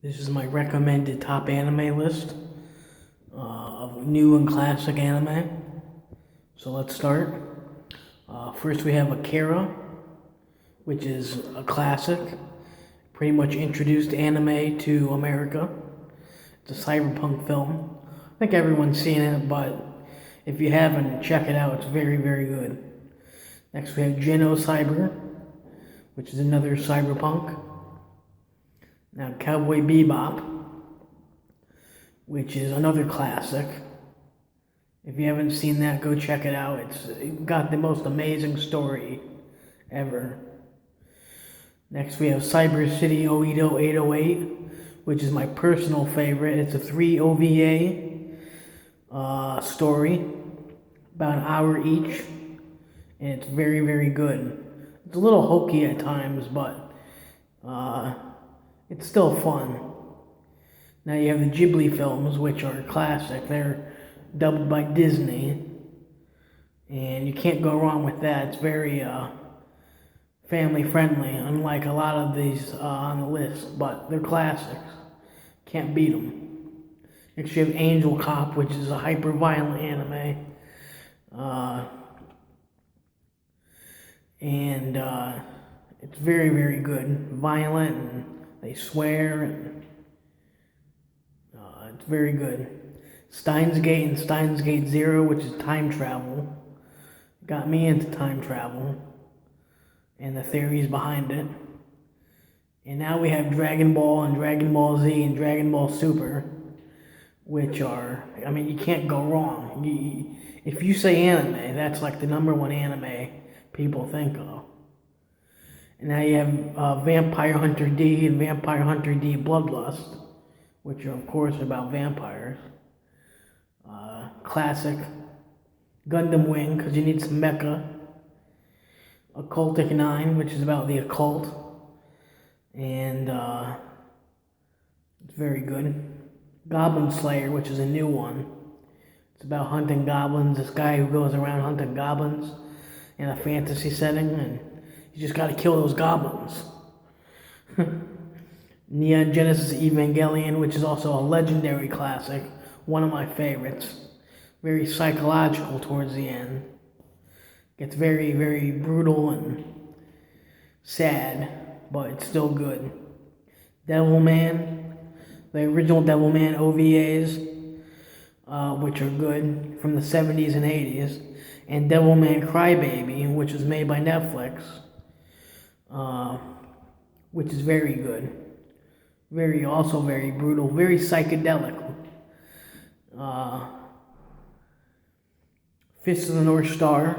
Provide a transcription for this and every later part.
This is my recommended top anime list of new and classic anime. So let's start. First, we have Akira, which is a classic. Pretty much introduced anime to America. It's a cyberpunk film. I think everyone's seen it, but if you haven't, check it out. It's very, very good. Next, we have Geno Cyber, which is another cyberpunk. Now, Cowboy Bebop, which is another classic. If you haven't seen that, go check it out. It's got the most amazing story ever. Next, we have Cyber City Oedo 808, which is my personal favorite. It's a 3 OVA story, about an hour each, and it's very, very good. It's a little hokey at times, but it's still fun. Now you have the Ghibli films, which are classic. They're dubbed by Disney, and you can't go wrong with that. It's very family friendly, unlike a lot of these on the list, but they're classics. Can't beat them. Next you have Angel Cop, which is a hyper-violent anime. It's very, very good. Violent, and they swear, and it's very good. Steins Gate and Steins Gate Zero, which is time travel. Got me into time travel and the theories behind it. And now we have Dragon Ball and Dragon Ball Z and Dragon Ball Super, which are, I mean, you can't go wrong. If you say anime, that's like the #1 anime people think of. And now you have Vampire Hunter D and Vampire Hunter D Bloodlust, which are, of course, about vampires. Classic. Gundam Wing, because you need some mecha. Occultic 9, which is about the occult. And it's very good. Goblin Slayer, which is a new one. It's about hunting goblins. This guy who goes around hunting goblins in a fantasy setting, and you just gotta kill those goblins. Neon Genesis Evangelion, which is also a legendary classic, one of my favorites. Very psychological towards the end. Gets very, very brutal and sad, but it's still good. Devilman, the original Devilman OVAs, which are good, from the 70s and 80s. And Devilman Crybaby, which was made by Netflix, which is very good. Also very brutal, very psychedelic. Fist of the North Star,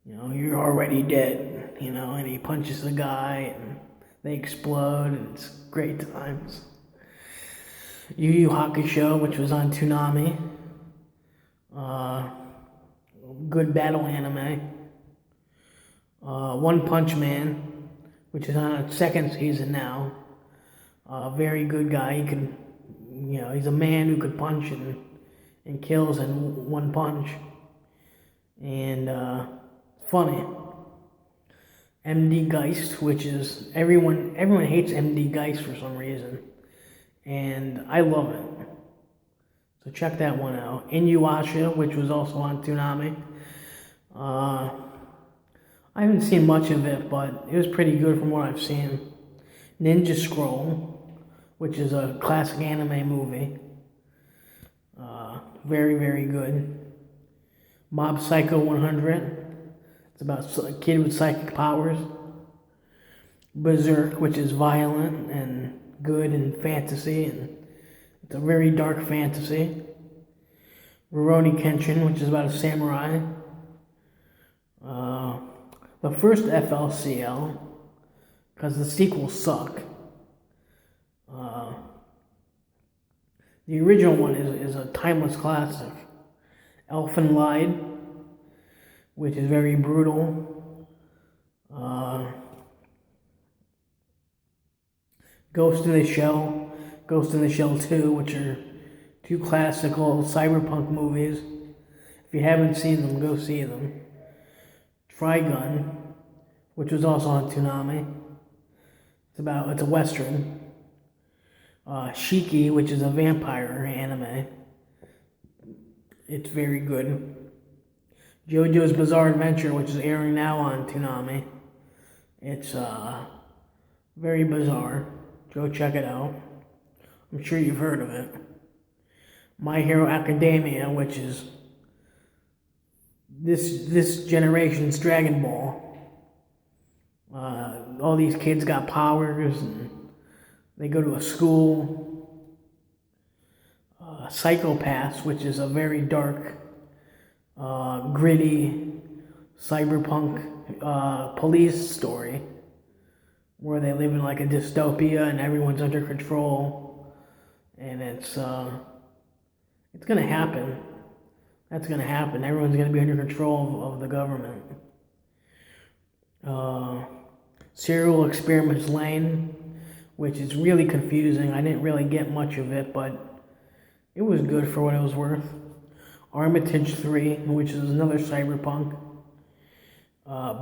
you're already dead, and he punches the guy and they explode and it's great times. Yu Yu Hakusho, which was on Toonami, good battle anime. One Punch Man, which is on its second season now. Very good guy. He can, he's a man who could punch and kills in one punch. And funny. MD Geist, which is everyone hates MD Geist for some reason, and I love it. So check that one out. Inuyasha, which was also on Toonami. I haven't seen much of it, but it was pretty good from what I've seen. Ninja Scroll, which is a classic anime movie. Very, very good. Mob Psycho 100. It's about a kid with psychic powers. Berserk, which is violent and good and fantasy, and it's a very dark fantasy. Rurouni Kenshin, which is about a samurai. The first FLCL, because the sequels suck. The original one is a timeless classic. Elfen Lied, which is very brutal. Ghost in the Shell, Ghost in the Shell 2, which are two classical cyberpunk movies. If you haven't seen them, go see them. Trigun, which was also on Toonami. It's a Western. Shiki, which is a vampire anime. It's very good. JoJo's Bizarre Adventure, which is airing now on Toonami. It's very bizarre. Go check it out. I'm sure you've heard of it. My Hero Academia, which is this generation's Dragon Ball. All these kids got powers, and they go to a school. Psychopaths, which is a very dark, gritty, cyberpunk police story, where they live in like a dystopia and everyone's under control, and it's gonna happen. That's gonna happen. Everyone's gonna be under control of the government. Serial Experiments Lane, which is really confusing. I didn't really get much of it, but it was good for what it was worth. Armitage 3, which is another cyberpunk.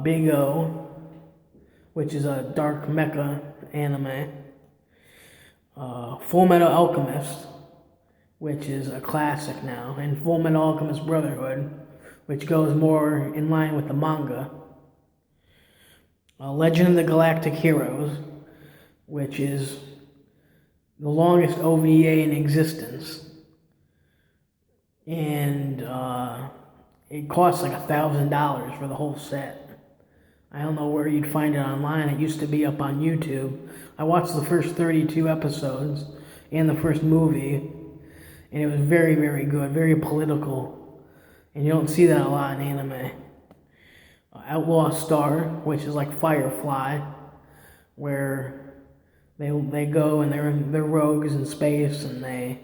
Big O, which is a dark mecha anime. Full Metal Alchemist, which is a classic now. And Full Metal Alchemist Brotherhood, which goes more in line with the manga. Legend of the Galactic Heroes, which is the longest OVA in existence. And it costs like $1,000 for the whole set. I don't know where you'd find it online. It used to be up on YouTube. I watched the first 32 episodes and the first movie, and it was very, very good, very political. And you don't see that a lot in anime. Outlaw Star, which is like Firefly, where they go and they're rogues in space, and they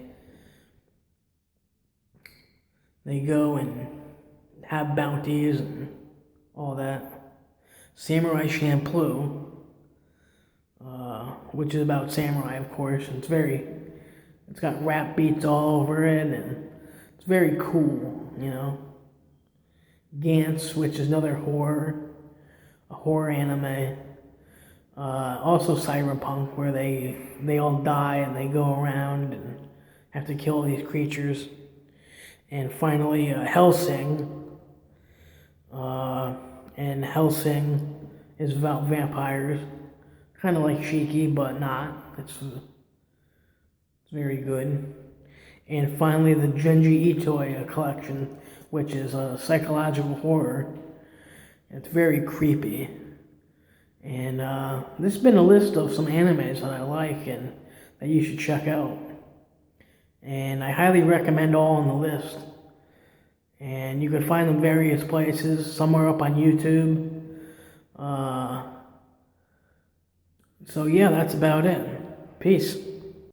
go and have bounties and all that. Samurai Champloo, which is about samurai, of course. And it's got rap beats all over it, and it's very cool, you know. Gantz, which is another a horror anime. Also cyberpunk, where they all die and they go around and have to kill these creatures. And finally, Hellsing. And Hellsing is about vampires. Kind of like Shiki, but not. It's very good. And finally, the Junji Ito collection, which is a psychological horror. It's very creepy. And this has been a list of some animes that I like and that you should check out. And I highly recommend all on the list. And you can find them various places. Some are up on YouTube. So yeah, that's about it. Peace.